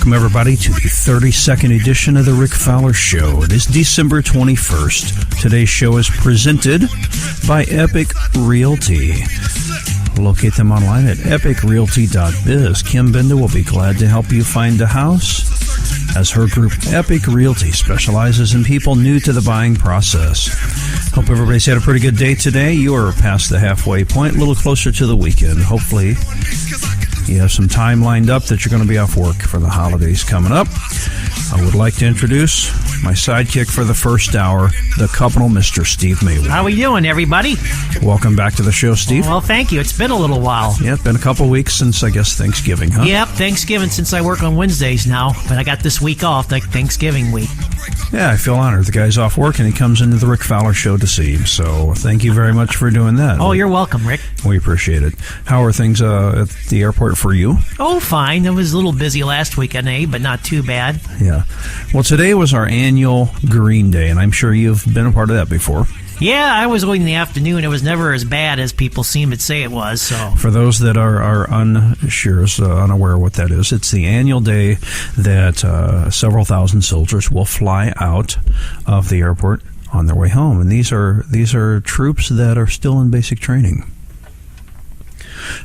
Welcome, everybody, to the 32nd edition of the Rick Fowler Show. It is December 21st. Today's show is presented by Epic Realty. Locate them online at epicrealty.biz. Kim Benda will be glad to help you find a house, as her group, Epic Realty, specializes in people new to the buying process. Hope everybody's had a pretty good day today. You are past the halfway point, a little closer to the weekend. Hopefully, you have some time lined up that you're going to be off work for the holidays coming up. I would like to introduce my sidekick for the first hour, the couple, Mr. Steve Maywood. How we doing, everybody? Welcome back to the show, Steve. Well, thank you. It's been a little while. Yeah, it's been a couple weeks since, I guess, Thanksgiving, huh? Yep, Thanksgiving, since I work on Wednesdays now. But I got this week off, like Thanksgiving week. Yeah, I feel honored. The guy's off work, and he comes into the Rick Fowler Show to see him. So thank you very much for doing that. Oh, you're welcome, Rick. We appreciate it. How are things at the airport for you? Oh, fine. It was a little busy last weekend, but not too bad. Yeah. Well, today was our annual Green Day, and I'm sure you've been a part of that before. Yeah, I was going in the afternoon. It was never as bad as people seem to say it was. So, for those that are unaware what that is, it's the annual day that several thousand soldiers will fly out of the airport on their way home, and these are troops that are still in basic training.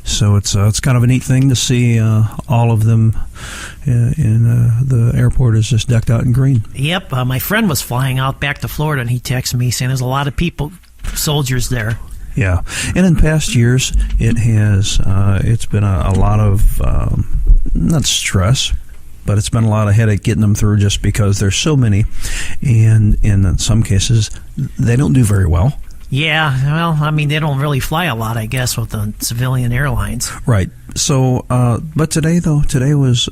So it's kind of a neat thing to see all of them in the airport is just decked out in green. Yep, my friend was flying out back to Florida, and he texted me saying there's a lot of people, soldiers there. Yeah, and in past years, it's been a lot of not stress, but it's been a lot of headache getting them through just because there's so many, and in some cases, they don't do very well. Yeah, well, I mean, they don't really fly a lot, I guess, with the civilian airlines. Right. So, but today was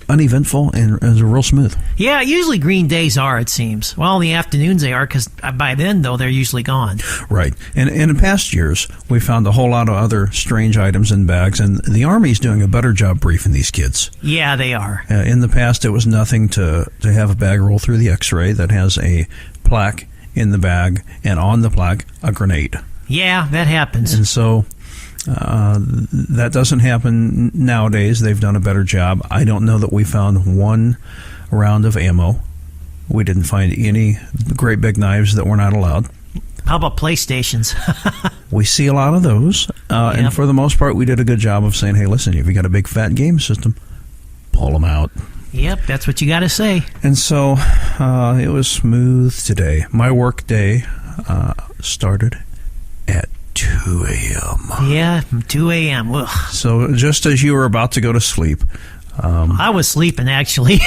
uneventful and it was real smooth. Yeah, usually Green Days are, it seems. Well, in the afternoons they are, because by then, though, they're usually gone. Right. And in past years, we found a whole lot of other strange items in bags, and the Army's doing a better job briefing these kids. Yeah, they are. In the past, it was nothing to have a bag roll through the X-ray that has a plaque in the bag, and on the plaque, a grenade. Yeah, that happens. And so that doesn't happen nowadays. They've done a better job. I don't know that we found one round of ammo. We didn't find any great big knives that were not allowed. How about PlayStations? We see a lot of those. Yep. And for the most part, we did a good job of saying, hey, listen, if you got a big fat game system, pull them out. Yep, that's what you got to say. And so it was smooth today. My work day started at 2 a.m. Yeah, 2 a.m. Ugh. So just as you were about to go to sleep. I was sleeping, actually.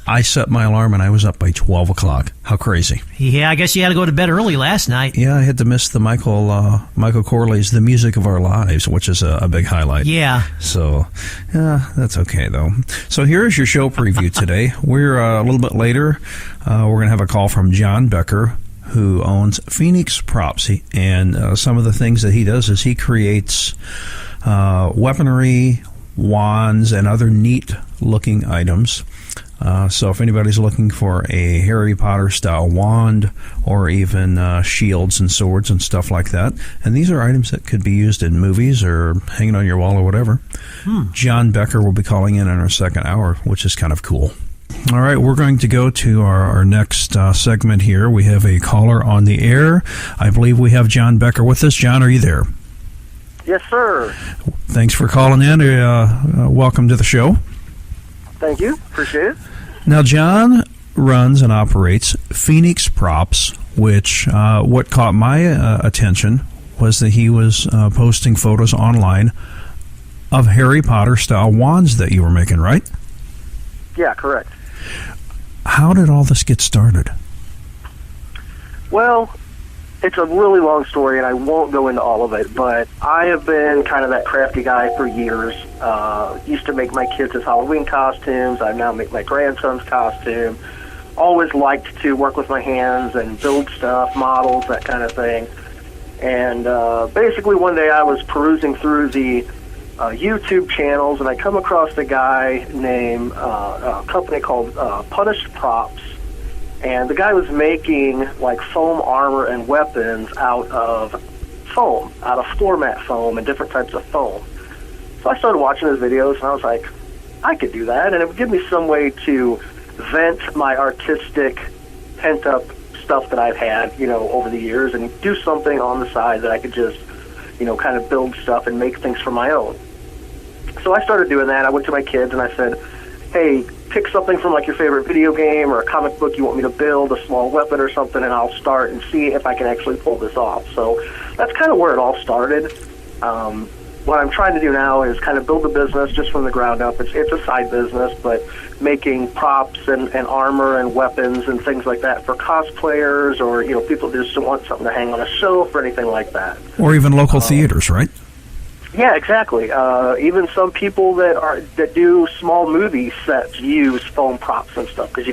I set my alarm and I was up by 12 o'clock. How crazy. Yeah, I guess you had to go to bed early last night. Yeah, I had to miss the Michael Corley's The Music of Our Lives, which is a big highlight. Yeah. So, yeah, that's okay, though. So here's your show preview today. We're a little bit later. We're going to have a call from John Becker, who owns Phoenix Props. And some of the things that he does is he creates weaponry, wands, and other neat-looking items. So if anybody's looking for a Harry Potter-style wand or even shields and swords and stuff like that, and these are items that could be used in movies or hanging on your wall or whatever, John Becker will be calling in our second hour, which is kind of cool. All right, we're going to go to our next segment here. We have a caller on the air. I believe we have John Becker with us. John, are you there? Yes, sir. Thanks for calling in. Welcome to the show. Thank you. Appreciate it. Now, John runs and operates Phoenix Props, which what caught my attention was that he was posting photos online of Harry Potter-style wands that you were making, right? Yeah, correct. How did all this get started? Well, it's a really long story, and I won't go into all of it, but I have been kind of that crafty guy for years. Used to make my kids' Halloween costumes. I now make my grandson's costume. Always liked to work with my hands and build stuff, models, that kind of thing. And basically one day I was perusing through the YouTube channels, and I come across a guy named a company called Punished Props. And the guy was making like foam armor and weapons out of foam, out of floor mat foam and different types of foam. So I started watching his videos, and I was like, I could do that, and it would give me some way to vent my artistic, pent-up stuff that I've had, over the years, and do something on the side that I could just, kind of build stuff and make things for my own. So I started doing that. I went to my kids and I said, hey, pick something from like your favorite video game or a comic book you want me to build, a small weapon or something, and I'll start and see if I can actually pull this off. So that's kind of where it all started. What I'm trying to do now is kind of build a business just from the ground up. It's a side business, but making props and armor and weapons and things like that for cosplayers or, people who just want something to hang on a shelf or anything like that. Or even local theaters, right? Yeah, exactly. Even some people that do small movie sets use foam props and stuff because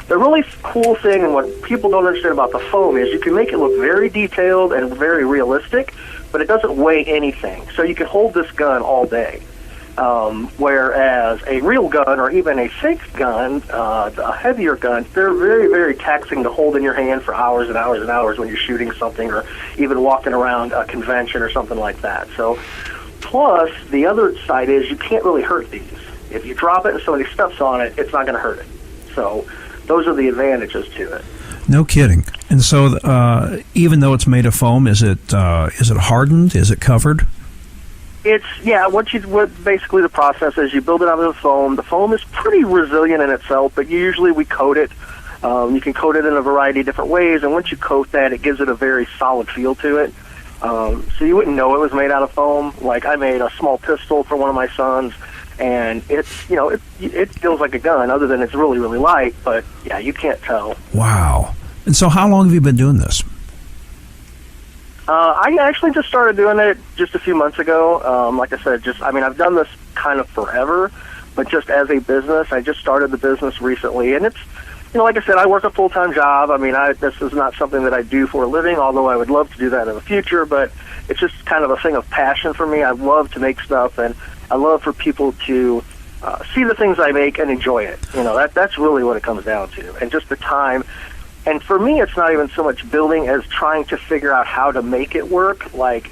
the really cool thing and what people don't understand about the foam is you can make it look very detailed and very realistic, but it doesn't weigh anything. So you can hold this gun all day. Whereas a real gun or even a fake gun, a heavier gun, they're very, very taxing to hold in your hand for hours and hours and hours when you're shooting something or even walking around a convention or something like that. So, plus, the other side is you can't really hurt these. If you drop it and somebody steps on it, it's not going to hurt it. So, those are the advantages to it. No kidding. And so, even though it's made of foam, is it hardened? Is it covered? What basically the process is you build it out of the foam. The foam is pretty resilient in itself, but usually we coat it. You can coat it in a variety of different ways, and once you coat that, it gives it a very solid feel to it. So you wouldn't know it was made out of foam. Like I made a small pistol for one of my sons, and it feels like a gun, other than it's really, really light, but yeah, you can't tell. Wow. And so how long have you been doing this? I actually just started doing it just a few months ago. Like I said, I've done this kind of forever, but just as a business, I just started the business recently. And it's, like I said, I work a full-time job. This is not something that I do for a living, although I would love to do that in the future, but it's just kind of a thing of passion for me. I love to make stuff, and I love for people to see the things I make and enjoy it. That's really what it comes down to. And just the time. And for me, it's not even so much building as trying to figure out how to make it work, like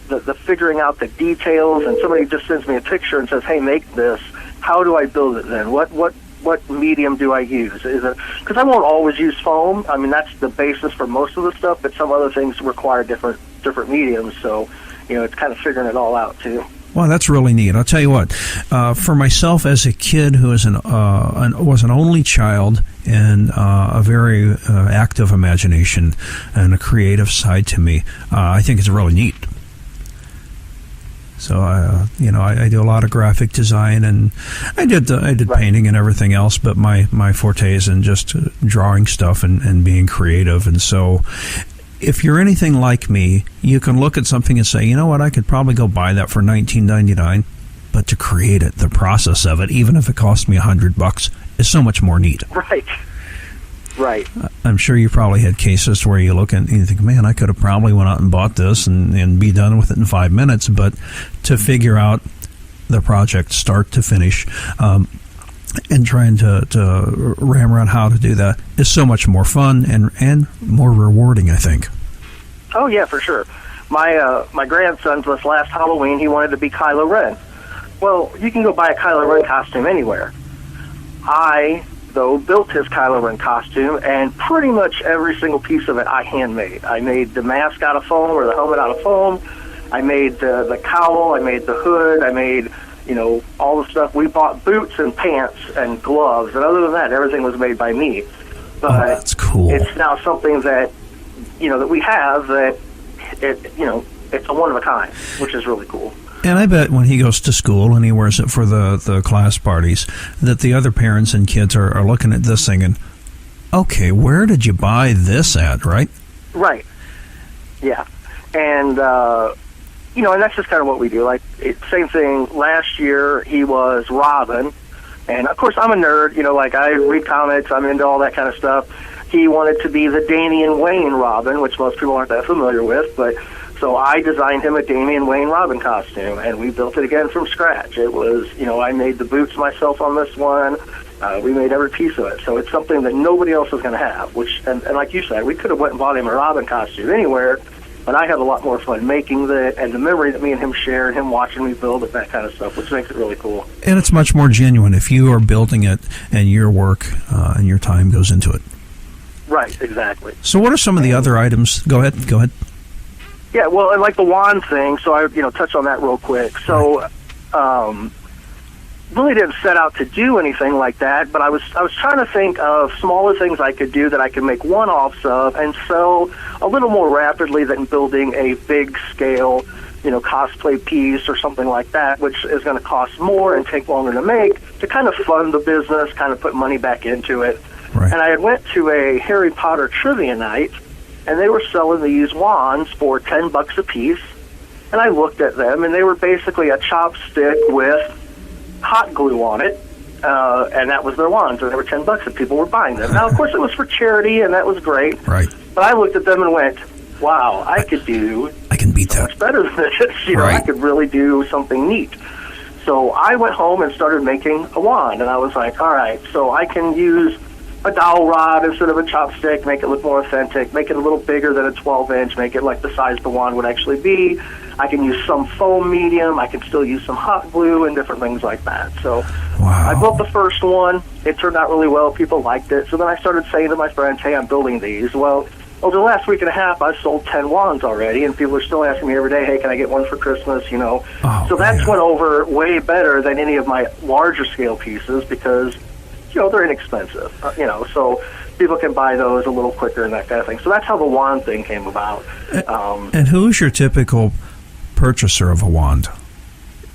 the figuring out the details. And somebody just sends me a picture and says, hey, make this. How do I build it then? What medium do I use? Is it because I won't always use foam? That's the basis for most of the stuff, but some other things require different mediums. So, it's kind of figuring it all out, too. Well, that's really neat. I'll tell you what. For myself, as a kid who was an only child and a very active imagination and a creative side to me, I think it's really neat. So, I do a lot of graphic design, and I did painting and everything else. But my forte is in just drawing stuff and being creative, and so. If you're anything like me, you can look at something and say, you know what, I could probably go buy that for $19.99, but to create it, the process of it, even if it cost me $100, is so much more neat. Right. I'm sure you probably had cases where you look and you think, man, I could have probably went out and bought this and be done with it in 5 minutes, but to figure out the project start to finish, and trying to ram around how to do that is so much more fun and more rewarding, I think. Oh, yeah, for sure. My grandson, this last Halloween, he wanted to be Kylo Ren. Well, you can go buy a Kylo Ren costume anywhere. I, though, built his Kylo Ren costume, and pretty much every single piece of it I handmade. I made the mask out of foam or the helmet out of foam. I made the cowl. I made the hood. I made... all the stuff. We bought boots and pants and gloves, and other than that, everything was made by me. But that's cool. It's now something that, that we have that, it's a one of a kind, which is really cool. And I bet when he goes to school and he wears it for the class parties, that the other parents and kids are looking at this thing and, okay, where did you buy this at, right? Right. Yeah. And, and that's just kind of what we do. Like, same thing, last year he was Robin, and of course I'm a nerd, I read comics, I'm into all that kind of stuff. He wanted to be the Damian Wayne Robin, which most people aren't that familiar with, but so I designed him a Damian Wayne Robin costume, and we built it again from scratch. It was, I made the boots myself on this one. We made every piece of it, so it's something that nobody else is going to have, and like you said, we could have went and bought him a Robin costume anywhere, but I have a lot more fun making and the memory that me and him share, and him watching me build it, that kind of stuff, which makes it really cool. And it's much more genuine if you are building it and your work and your time goes into it. Right, exactly. So what are some of the other items? Go ahead. Yeah, well, and like the wand thing, so I touch on that real quick. So really didn't set out to do anything like that, but I was trying to think of smaller things I could do that I could make one-offs of and sell a little more rapidly than building a big scale, cosplay piece or something like that, which is going to cost more and take longer to make, to kind of fund the business, kind of put money back into it. Right. And I went to a Harry Potter trivia night, and they were selling these wands for $10 a piece, and I looked at them, and they were basically a chopstick with hot glue on it, and that was their wands, and they were $10, and people were buying them. Now, of course, it was for charity, and that was great. Right. But I looked at them and went, wow, I can beat that. Much better than this. Right. I could really do something neat. So I went home and started making a wand, and I was like, all right, so I can use a dowel rod instead of a chopstick, make it look more authentic, make it a little bigger than a 12-inch, make it like the size the wand would actually be. I can use some foam medium. I can still use some hot glue and different things like that. So wow. I built the first one. It turned out really well. People liked it. So then I started saying to my friends, hey, I'm building these. Well, over the last week and a half, I've sold 10 wands already, and people are still asking me every day, hey, can I get one for Christmas, Oh, so that's went over way better than any of my larger scale pieces because, they're inexpensive, so people can buy those a little quicker and that kind of thing. So that's how the wand thing came about. And who's your typical purchaser of a wand?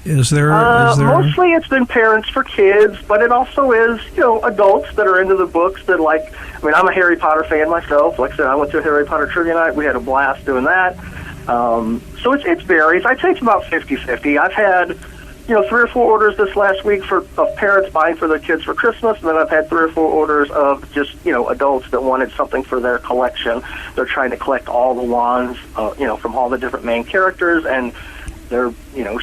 Is there mostly it's been parents for kids, but it also is adults that are into the books that I'm a Harry Potter fan myself. Like I said, I went to a Harry Potter trivia night. We had a blast doing that. So it varies. I'd say it's about 50-50. I've had 3 or 4 orders this last week of parents buying for their kids for Christmas, and then I've had 3 or 4 orders of just adults that wanted something for their collection. They're trying to collect all the wands from all the different main characters, and they're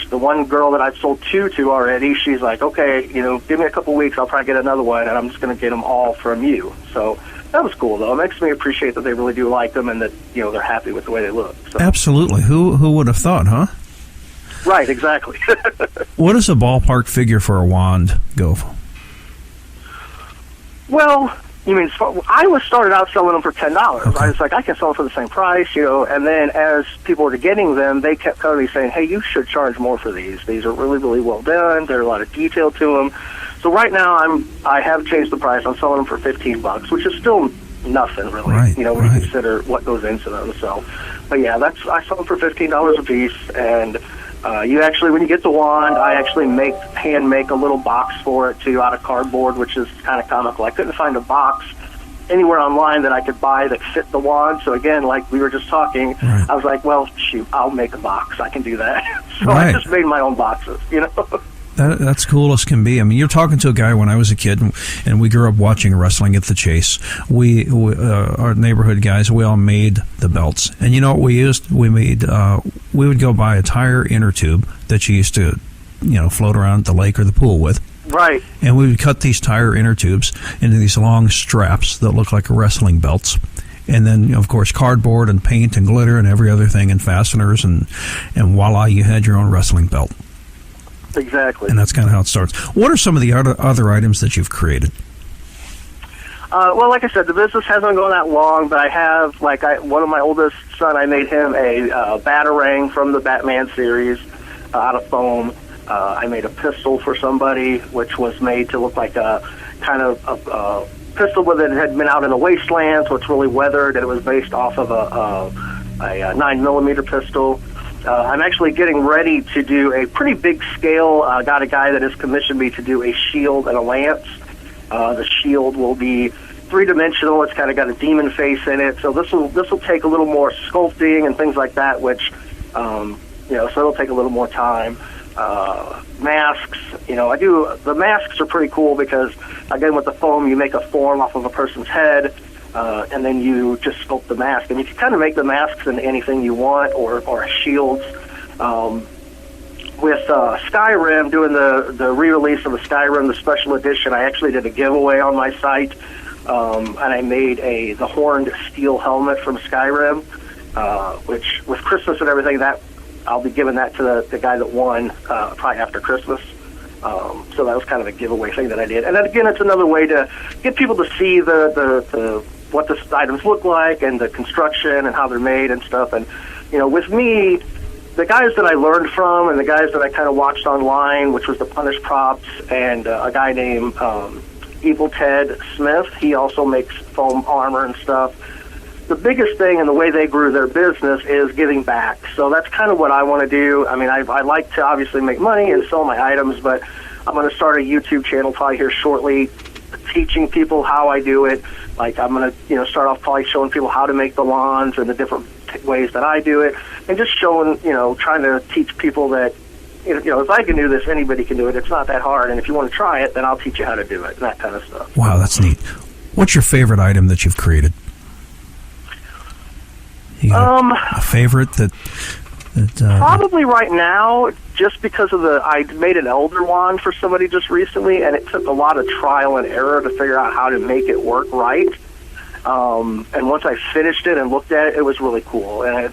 the one girl that I've sold 2 to already, she's like, okay, give me a couple weeks, I'll probably get another one, and I'm just going to get them all from you. So that was cool, though. It makes me appreciate that they really do like them and that they're happy with the way they look. So. Absolutely. Who would have thought, huh? Right, exactly. What does a ballpark figure for a wand go for? Well, I was started out selling them for $10. Okay. I was like, I can sell them for the same price, and then as people were getting them, they kept coming saying, hey, you should charge more for these. These are really, really well done. There's a lot of detail to them. So right now, I have changed the price. I'm selling them for $15, which is still nothing, really, right, when you consider what goes into them. So, but yeah, I sell them for $15 a piece, and you actually, when you get the wand, I actually hand make a little box for it too, out of cardboard, which is kind of comical. I couldn't find a box anywhere online that I could buy that fit the wand. So again, like we were just talking, I was like, well, shoot, I'll make a box. I can do that. So I just made my own boxes, That's cool as can be. I mean, you're talking to a guy when I was a kid, and we grew up watching wrestling at the Chase. We our neighborhood guys, we all made the belts. And you know what we used? We would go buy a tire inner tube that you used to, float around the lake or the pool with. Right. And we would cut these tire inner tubes into these long straps that look like wrestling belts. And then, of course, cardboard and paint and glitter and every other thing and fasteners, and voila, you had your own wrestling belt. Exactly. And that's kind of how it starts. What are some of the other items that you've created? Well, like I said, the business hasn't been going that long, but I have, one of my oldest son, I made him a batarang from the Batman series out of foam. I made a pistol for somebody, which was made to look like a kind of a pistol that had been out in the wasteland, so it's really weathered, and it was based off of a 9mm pistol. I'm actually getting ready to do a pretty big scale. Got a guy that has commissioned me to do a shield and a lance. The shield will be 3-dimensional. It's kind of got a demon face in it. So this will take a little more sculpting and things like that, which so it'll take a little more time. Masks, the masks are pretty cool because again with the foam you make a form off of a person's head. And then you just sculpt the mask. And you can kind of make the masks into anything you want, or shields. With Skyrim, doing the re-release of the Skyrim, the special edition, I actually did a giveaway on my site, and I made the horned steel helmet from Skyrim. which with Christmas and everything, that I'll be giving that to the guy that won probably after Christmas. So that was kind of a giveaway thing that I did. And then again, it's another way to get people to see the what the items look like and the construction and how they're made and stuff. And, you know, with me, the guys that I learned from and the guys that I kind of watched online, which was the Punish Props and a guy named Evil Ted Smith, he also makes foam armor and stuff. The biggest thing and the way they grew their business is giving back. So that's kind of what I want to do. I mean, I like to obviously make money and sell my items, but I'm going to start a YouTube channel probably here shortly, teaching people how I do it. Like I'm going to, start off probably showing people how to make the wands and the different ways that I do it, and just showing, trying to teach people that, if I can do this, anybody can do it. It's not that hard, and if you want to try it, then I'll teach you how to do it, and that kind of stuff. Wow, that's neat. What's your favorite item that you've created? You got a favorite that probably right now, just because of I made an elder wand for somebody just recently, and it took a lot of trial and error to figure out how to make it work right. And once I finished it and looked at it, it was really cool, and it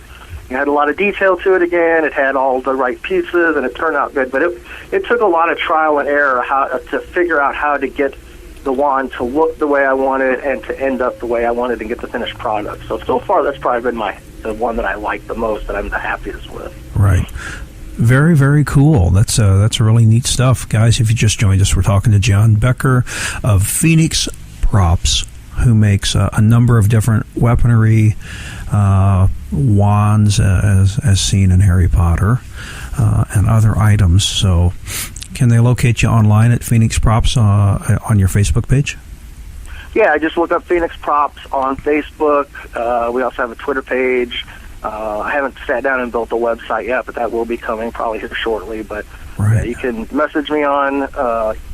had a lot of detail to it. Again, it had all the right pieces, and it turned out good. But it took a lot of trial and error to figure out how to get the wand to look the way I wanted and to end up the way I wanted and get the finished product. So far, that's probably been the one that I like the most, that I'm the happiest with. Right. Very, very cool. That's really neat stuff. Guys, if you just joined us, we're talking to John Becker of Phoenix Props, who makes a number of different weaponry, wands, as seen in Harry Potter, and other items. So can they locate you online at Phoenix Props on your Facebook page? Yeah, just look up Phoenix Props on Facebook. We also have a Twitter page. I haven't sat down and built a website yet, but that will be coming probably here shortly. But right. You can message me on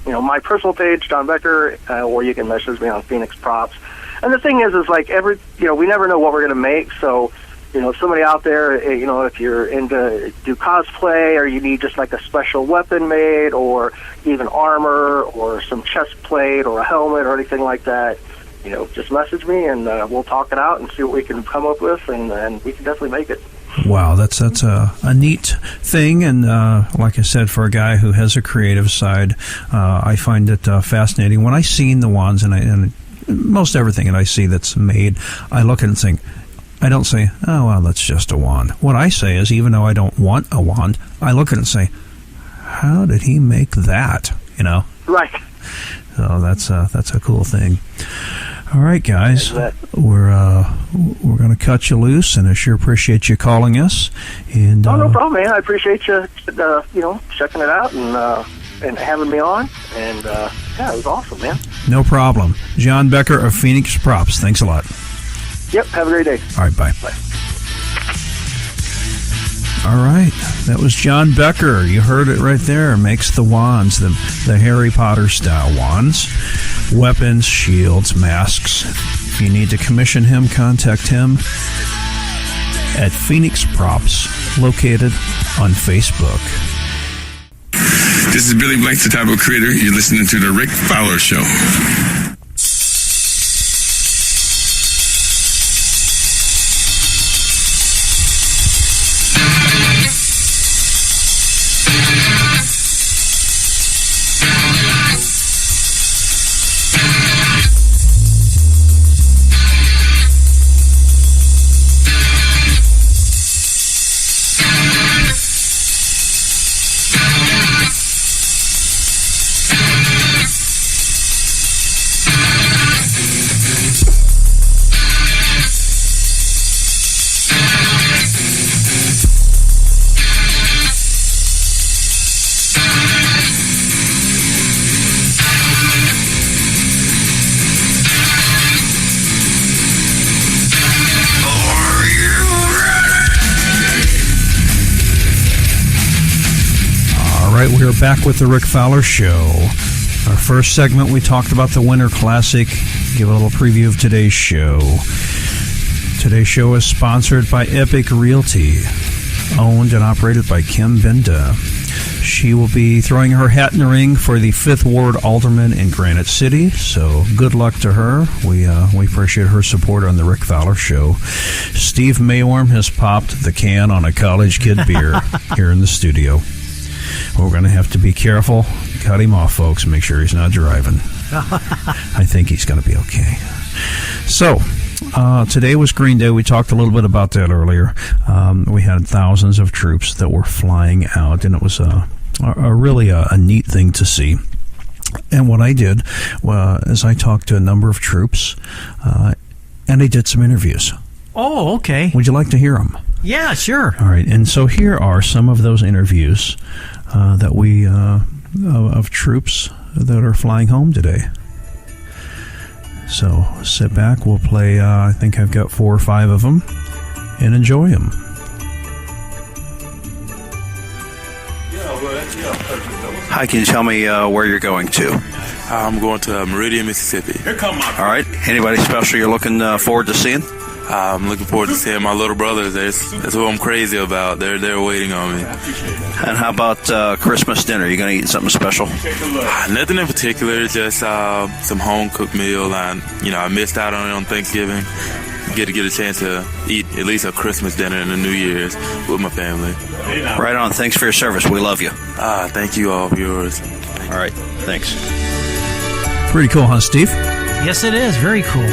my personal page, John Becker, or you can message me on Phoenix Props. And the thing is like we never know what we're going to make. So, somebody out there, if you're into do cosplay, or you need just like a special weapon made, or even armor, or some chest plate, or a helmet, or anything like that, just message me, and we'll talk it out and see what we can come up with, and we can definitely make it. Wow, that's a neat thing, and like I said, for a guy who has a creative side, I find it fascinating. When I seen the wands, and most everything that I see that's made, I look at it and think, I don't say, oh, well, that's just a wand. What I say is, even though I don't want a wand, I look at it and say, how did he make that? Right. So that's a cool thing. All right, guys, we're going to cut you loose, and I sure appreciate you calling us. And no problem, man. I appreciate you, checking it out and having me on. And it was awesome, man. No problem. John Becker of Phoenix Props. Thanks a lot. Yep. Have a great day. All right. Bye. Bye. All right. That was John Becker. You heard it right there. Makes the wands, the Harry Potter style wands. Weapons, shields, masks. If you need to commission him, contact him at Phoenix Props, located on Facebook. This is Billy Blanks, the type of creator. You're listening to The Rick Fowler Show. We're back with the Rick Fowler Show. Our first segment, we talked about the Winter Classic. Give a little preview of today's show. Today's show is sponsored by Epic Realty, owned and operated by Kim Benda. She will be throwing her hat in the ring for the 5th Ward Alderman in Granite City, so good luck to her. We appreciate her support on the Rick Fowler Show. Steve Mayworm has popped the can on a college kid beer here in the studio. We're going to have to be careful. Cut him off, folks. Make sure he's not driving. I think he's going to be okay. So, today was Green Day. We talked a little bit about that earlier. We had thousands of troops that were flying out, and it was really a neat thing to see. And what I did is I talked to a number of troops, and I did some interviews. Oh, okay. Would you like to hear them? Yeah, sure. All right, and so here are some of those interviews that we of troops that are flying home today. So sit back. We'll play. I think I've got 4 or 5 of them, and enjoy them. Hi, can you tell me where you're going to? I'm going to Meridian, Mississippi. All right. Anybody special you're looking forward to seeing? I'm looking forward to seeing my little brothers. That's what I'm crazy about. They're waiting on me. And how about Christmas dinner? You going to eat something special? Nothing in particular, just some home-cooked meal. I missed out on it on Thanksgiving. Get a chance to eat at least a Christmas dinner and a New Year's with my family. Right on. Thanks for your service. We love you. Thank you all for yours. All right. Thanks. Pretty cool, huh, Steve? Yes, it is. Very cool.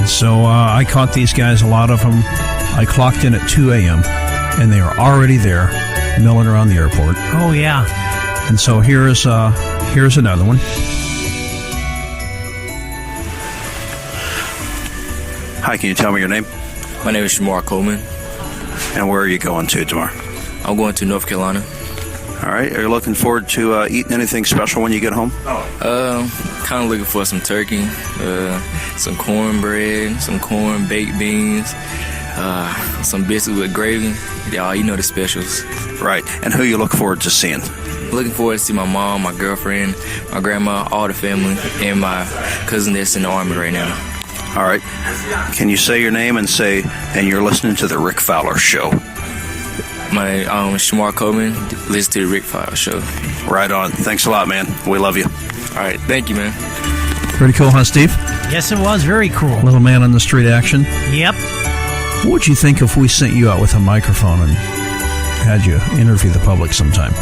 So I caught these guys, a lot of them. I clocked in at 2 a.m., and they are already there, milling around the airport. Oh, yeah. And so here's another one. Hi, can you tell me your name? My name is Shamar Coleman. And where are you going to tomorrow? I'm going to North Carolina. All right. Are you looking forward to eating anything special when you get home? Kind of looking for some turkey, some cornbread, some corn, baked beans, some biscuits with gravy. Yeah, you know the specials. Right. And who you look forward to seeing? Looking forward to see my mom, my girlfriend, my grandma, all the family, and my cousin that's in the Army right now. All right. Can you say your name and you're listening to the Rick Fowler Show? My Shamar Coleman, listen to the Rick Fowler Show. Right on. Thanks a lot, man. We love you. All right. Thank you, man. Pretty cool, huh, Steve? Yes, it was. Very cool. Little man on the street action. Yep. What would you think if we sent you out with a microphone and had you interview the public sometime?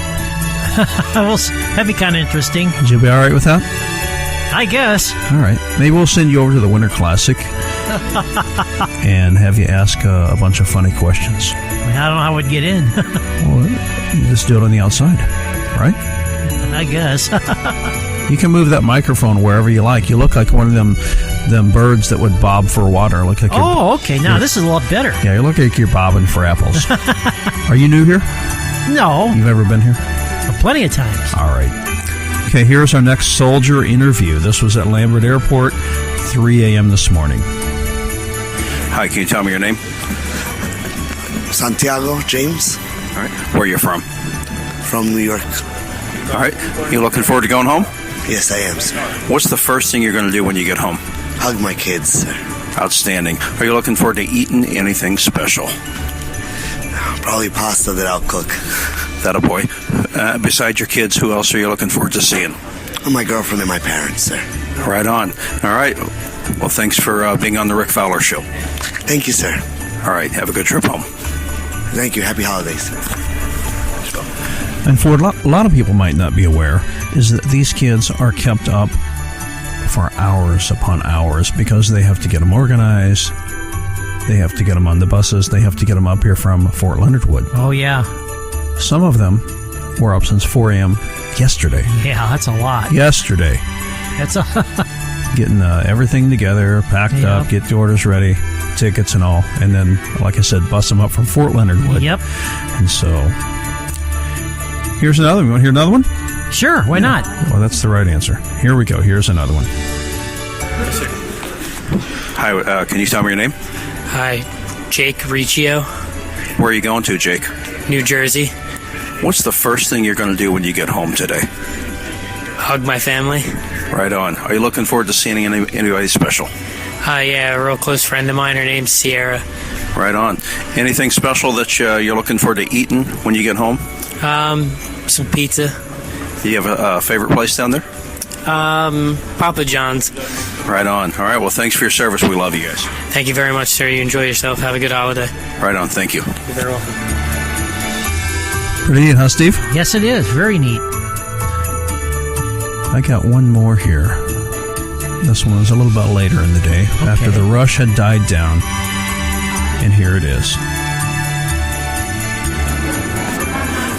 Well, that'd be kind of interesting. Would you be all right with that? I guess. All right. Maybe we'll send you over to the Winter Classic and have you ask a bunch of funny questions. I don't know how I would get in. Well, you just do it on the outside, right? I guess. You can move that microphone wherever you like. You look like one of them birds that would bob for water. Look like okay. Now this is a lot better. Yeah, you look like you're bobbing for apples. Are you new here? No. You've ever been here? Plenty of times. All right. Okay, here's our next soldier interview. This was at Lambert Airport, 3 a.m. this morning. Hi, can you tell me your name? Santiago James. All right. Where are you from? From New York. All right. You looking forward to going home? Yes, I am, sir. What's the first thing you're going to do when you get home? Hug my kids, sir. Outstanding. Are you looking forward to eating anything special? Probably pasta that I'll cook. That a boy. Besides your kids, who else are you looking forward to seeing? My girlfriend and my parents, sir. Right on. All right. Well, thanks for being on the Rick Fowler Show. Thank you, sir. All right. Have a good trip home. Thank you. Happy holidays. And for a lot of people might not be aware, is that these kids are kept up for hours upon hours because they have to get them organized. They have to get them on the buses. They have to get them up here from Fort Leonard Wood. Oh, yeah. Some of them were up since 4 a.m. yesterday. Yeah, that's a lot. Yesterday. That's a... Getting everything together, packed up, get the orders ready, tickets and all. And then, like I said, bus them up from Fort Leonard Wood. Yep. And so, here's another one. You want to hear another one? Sure, why not? Well, that's the right answer. Here we go. Here's another one. Hi, can you tell me your name? Hi, Jake Riccio. Where are you going to, Jake? New Jersey. What's the first thing you're going to do when you get home today? Hug my family. Right on. Are you looking forward to seeing anybody special? Yeah, a real close friend of mine. Her name's Sierra. Right on. Anything special that you're looking forward to eating when you get home? Some pizza. Do you have a favorite place down there? Papa John's. Right on. All right, well, thanks for your service. We love you guys. Thank you very much, sir. You enjoy yourself. Have a good holiday. Right on. Thank you. You're very welcome. Pretty neat, huh, Steve? Yes, it is. Very neat. I got one more here. This one was a little bit later in the day, after the rush had died down. And here it is.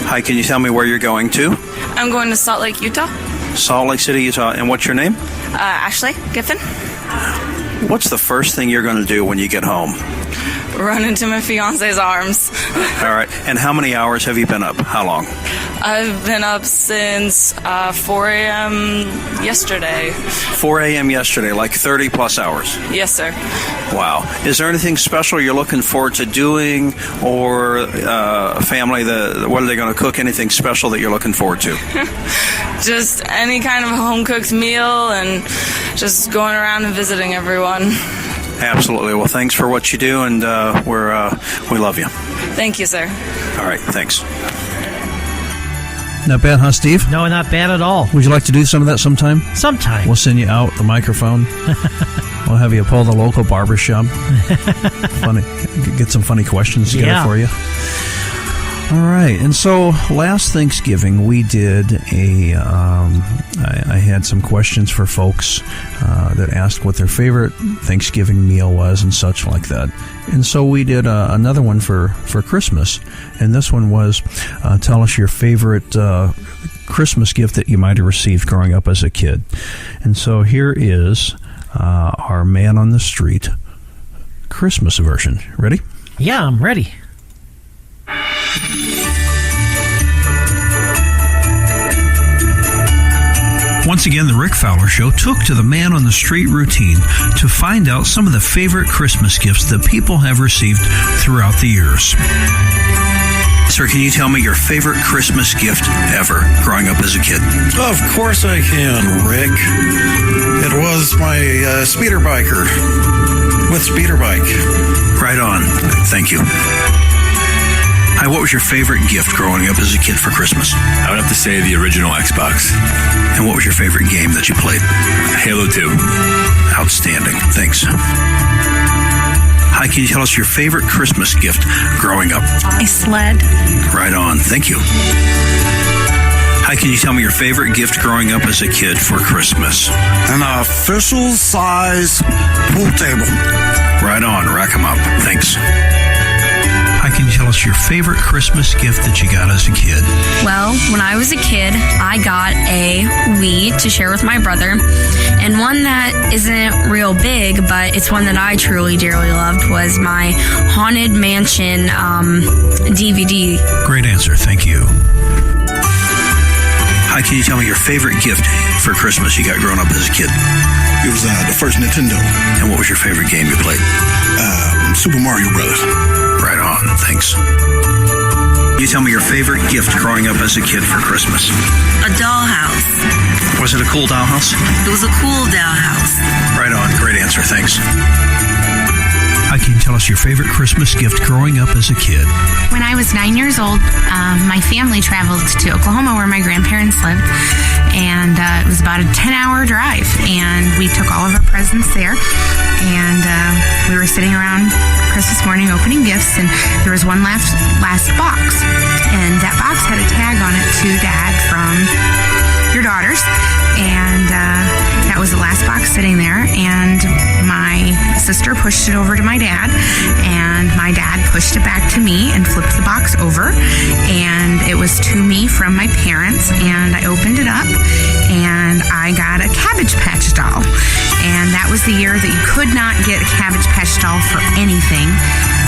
Hi, can you tell me where you're going to? I'm going to Salt Lake, Utah. Salt Lake City, Utah. And what's your name? Ashley Giffen. What's the first thing you're going to do when you get home? Run into my fiance's arms. All right. And how many hours have you been up? How long? I've been up since 4 a.m. yesterday. 4 a.m. yesterday, like 30 plus hours. Yes, sir. Wow. Is there anything special you're looking forward to doing, or a family, what are they going to cook? Anything special that you're looking forward to? Just any kind of home-cooked meal and just going around and visiting everyone. Absolutely. Well, thanks for what you do, and we love you. Thank you, sir. All right. Thanks. Not bad, huh, Steve? No, not bad at all. Would you like to do some of that sometime? Sometime. We'll send you out the microphone. We'll have you pull the local barbershop. Funny, get some funny questions together for you. All right, and so last Thanksgiving we did I had some questions for folks that asked what their favorite Thanksgiving meal was and such like that. And so we did another one for Christmas, and this one was tell us your favorite Christmas gift that you might have received growing up as a kid. And so here is our Man on the Street Christmas version. Ready? Yeah, I'm ready. Once again, the Rick Fowler Show took to the Man on the Street routine to find out some of the favorite Christmas gifts that people have received throughout the years. Sir, can you tell me your favorite Christmas gift ever growing up as a kid? Of course I can, Rick. It was my speeder biker with speeder bike. Right on. Thank you. Hi, what was your favorite gift growing up as a kid for Christmas? I would have to say the original Xbox. And what was your favorite game that you played? Halo 2. Outstanding. Thanks. Hi, can you tell us your favorite Christmas gift growing up? A sled. Right on. Thank you. Hi, can you tell me your favorite gift growing up as a kid for Christmas? An official size pool table. Right on. Rack 'em up. Thanks. Hi, can you tell us your favorite Christmas gift that you got as a kid? Well, when I was a kid, I got a Wii to share with my brother. And one that isn't real big, but it's one that I truly, dearly loved, was my Haunted Mansion DVD. Great answer. Thank you. Hi, can you tell me your favorite gift for Christmas you got growing up as a kid? It was the first Nintendo. And what was your favorite game you played? Super Mario Brothers. Right on. Thanks. Can you tell me your favorite gift growing up as a kid for Christmas? A dollhouse. Was it a cool dollhouse? It was a cool dollhouse. Right on. Great answer. Thanks. Hi, can you tell us your favorite Christmas gift growing up as a kid? When I was 9 years old, my family traveled to Oklahoma where my grandparents lived, and it was about a 10-hour drive, and we took all of our presents there, and we were sitting around Christmas morning opening gifts, and there was one last box, and that box had a tag on it to Dad from your daughters, and that was the last box sitting there, and my sister pushed it over to my dad, and my dad pushed it back to me and flipped the box over, and it was to me from my parents, and I opened it up, and I got a Cabbage Patch doll, and that was the year that you could not get a Cabbage Patch doll for anything,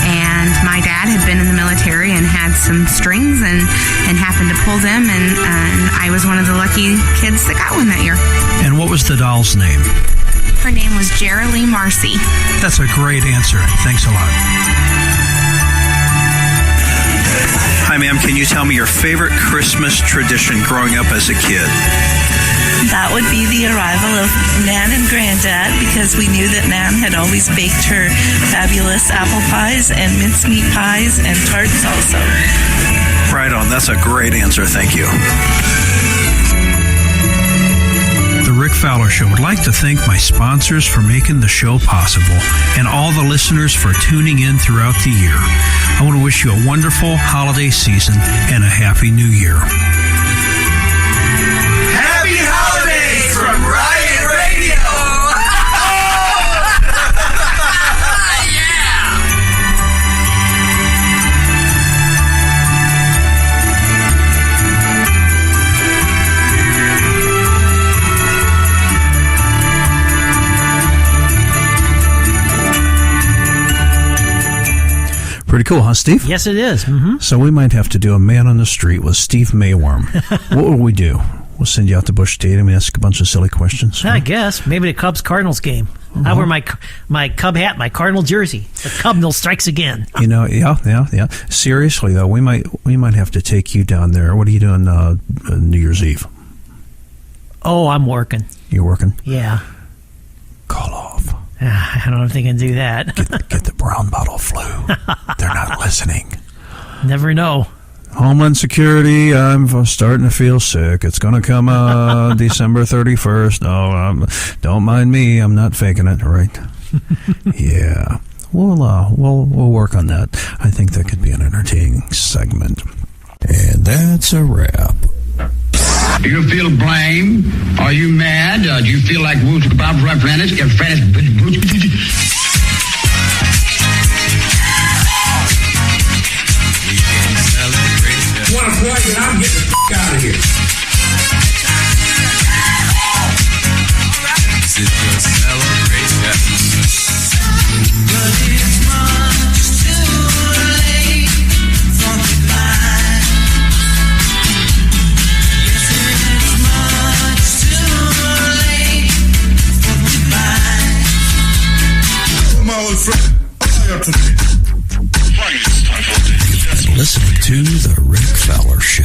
and my dad had been in the military and had some strings and happened to pull them, and I was one of the lucky kids that got one that year. And what was the doll's name? Her name was Jerilee Marcy. That's a great answer. Thanks a lot. Hi, ma'am. Can you tell me your favorite Christmas tradition growing up as a kid? That would be the arrival of Nan and Granddad, because we knew that Nan had always baked her fabulous apple pies and mincemeat pies and tarts also. Right on. That's a great answer. Thank you. The Rick Fowler Show would like to thank my sponsors for making the show possible and all the listeners for tuning in throughout the year. I want to wish you a wonderful holiday season and a happy new year. Happy holidays from Riot Radio! Pretty cool, huh, Steve? Yes, it is. Mm-hmm. So we might have to do a Man on the Street with Steve Mayworm. What will we do? We'll send you out to Busch Stadium and ask a bunch of silly questions. I guess. Maybe the Cubs-Cardinals game. I wear my Cub hat, my Cardinal jersey. The Cubnal strikes again. You know, yeah. Seriously, though, we might have to take you down there. What are you doing New Year's Eve? Oh, I'm working. You're working? Yeah. Call off. I don't know if they can do that. Get the brown bottle flu. They're not listening. Never know. Homeland Security, I'm starting to feel sick. It's going to come December 31st. No, don't mind me. I'm not faking it, right? Yeah. We'll work on that. I think that could be an entertaining segment. And that's a wrap. Do you feel blame? Are you mad? Do you feel like Woods about referendums? Want to play, then I'm getting the out of here. This is your celebration. But it's much too late for goodbye. Yes, it's much too late for goodbye. My old friend, Listening to The Rick Fowler Show.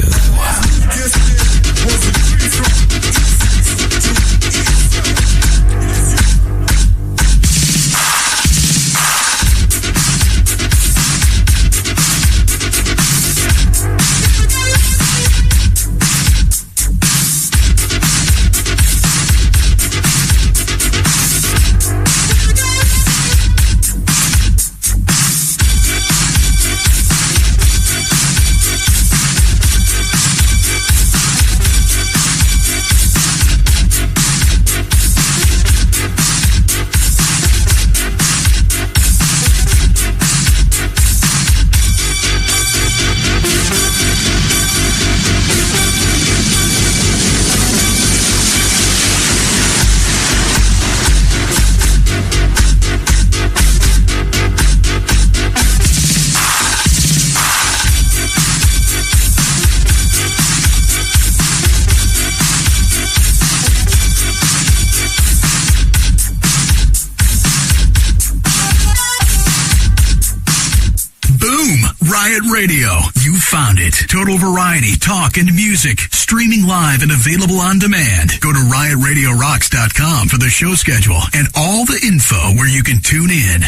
Riot Radio. You found it. Total variety, talk, and music. Streaming live and available on demand. Go to riotradiorocks.com for the show schedule and all the info where you can tune in.